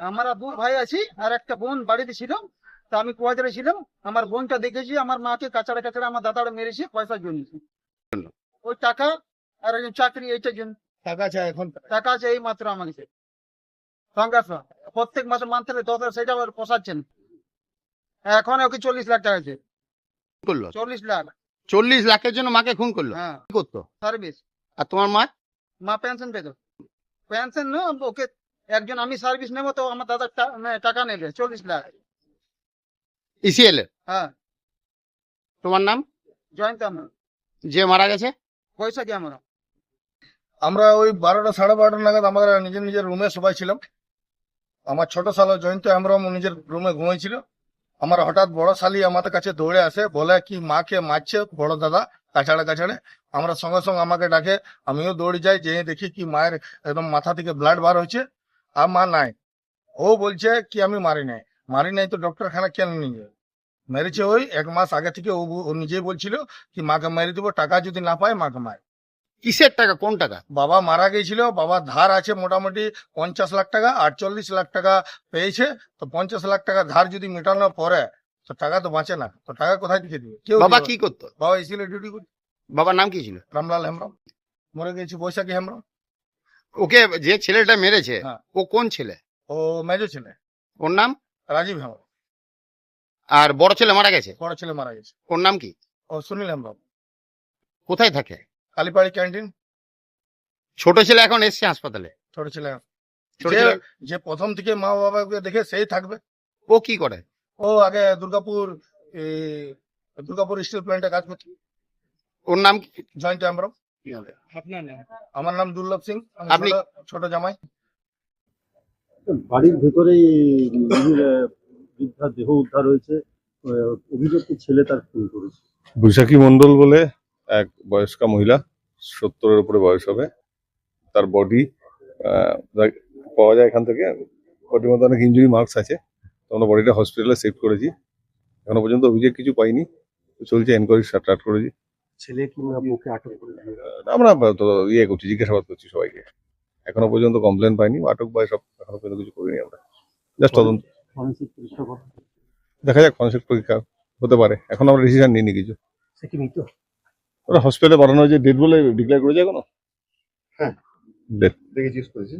আমরা দু ভাই আছি, আর একটা বোন বাড়িতে ছিল। তা আমি কোয়ার্টারে ছিলাম। আমার বোনটা দেখেছি আমার মাকে কাছাড়ে কাছাড়ে আমার দাদাটা মেরেছে পয়সার জন্য। ওই টাকা আর একজন চাকরি, এইটার জন্য। টাকা চাই এখন। টাকা আছে এই মাত্র আমাকে সংঘাত প্রত্যেক মাসে মান্থলি 10,000, সেটা আবার পোষাচ্ছে না। এখন ওকে 40 লাখ টাকা আছে। করলো 40 লাখ। 40 লাখের জন্য মাকে খুন করলো? হ্যাঁ, কি করতো? সার্ভিস। আর তোমার মা? মা পেনশন পেত। পেনশন না, ওকে একজন আমি সার্ভিস নেবো তো আমার দাদা টাকা নেবে 40 লাখ। ইসিএল এর? হ্যাঁ। তোমার নাম? জয়ন্ত আমরা। যে মারা গেছে? বৈশাখী আমরা। আমরা ওই 12টা সাড়ে 12টা নাগাদ আমরা নিজের নিজের রুমে সবাই ছিলাম। আমার ছোট শালা জয়ন্ত হেমব্রম নিজের রুমে ঘুমাইছিল। আমার হঠাৎ বড় শালি আমাদের কাছে দৌড়ে আসে, বলে কি মাকে মারছে বড় দাদা কাছাড়ে কাছাড়ে। আমরা সঙ্গে সঙ্গে আমাকে ডাকে, আমিও দৌড়ে যাই, যে দেখি কি মায়ের একদম মাথা থেকে ব্লাড বার হয়েছে, আর মা নাই। ও বলছে কি আমি মারি নাই তো ডক্টরখানা কেন নিয়ে যাবে? মেরেছে ওই 1 মাস আগে থেকে। ও নিজেই বলছিল কি মাকে মেরে দেবো, টাকা যদি না পায় মাকে মার। কিসের টাকা? কোন টাকা? বাবা মারা গেছিল, বাবার ধার আছে মোটামুটি 50 লাখ টাকা, আর 40 লাখ টাকা পেয়েছে। তো 50 লাখ টাকা ধার যদি মেটানোর পরে তো টাকা তো বাঁচে না, তো টাকা কোথায় থেকে দিবে? কেউ বাবা দিবে না। কি করতো? বাবা এসিলে ডিউটি করছে। বাবার নাম কি ছিল? রামলাল হেমব্রম। মরে গেছে বৈশাখী হেমব্রম। ওকে যে ছেলেটা মেরেছে, হ্যাঁ। ও কোন ছেলে? ও মেজো ছেলে, ওর নাম? রাজীব হেমব্রম। আর বড় ছেলে মারা গেছে, বড় ছেলে মারা গেছে, ওর নাম কি? ও সুনীল হেমব্রম। কোথায় থাকে? কালীপাড়ি ক্যান্টিন। ছোট ছেলে এখন এসছে হাসপাতালে? ছোট ছেলে। ছোট যে ছেলে যে প্রথম থেকে মা বাবাকে দেখে সেই থাকবে। ও কি করে? ও আগে দুর্গাপুর স্টিল প্ল্যান্টে কাজ করছে। ওর নাম কি? জয়ন্ত হেমব্রম। আপনার নাম? আমার নাম দুর্লভ সিং। আমি আপনি? ছোট জামাই। বাড়ির ভেতরেই বৃদ্ধার দেহ উদ্ধার হয়েছে। অভিযুক্ত ছেলে তার খুন করেছে। বৈশাখী মণ্ডল বলে এক বয়স্কা মহিলা, 70-এর উপরে বয়স হবে। তার বডি পাওয়া যায় এখান থেকে। বডির মধ্যে অনেক ইনজুরি মার্কস আছে। তো আমরা বডিটা হসপিটালে শিফট করেছি। এখনো পর্যন্ত অভিযোগ কিছু পাইনি, চলছে এনকোয়ারি স্টার্ট করেছি। ছেলে কি মুখে আটক করেছে? আমরা তো করছি, জিজ্ঞাসাবাদ করছি সবাইকে। এখনো পর্যন্ত কমপ্লেন পাইনি, আটক বা সব এখনো পর্যন্ত কিছু করিনি আমরা। জাস্ট তদন্ত। ফরেনসিক পরীক্ষা করা দেখা যাক, ফরেনসিক পরীক্ষা হতে পারে। এখন আমরা ডিসিশন নিইনি কিছু। সে কি মৃত? ওরা হসপিটালে পাঠানো হয়েছে, ডেড বলে ডিক্লেয়ার করেছে এখনো। হ্যাঁ, ডেড দেখে জিজ্ঞেস করেছি।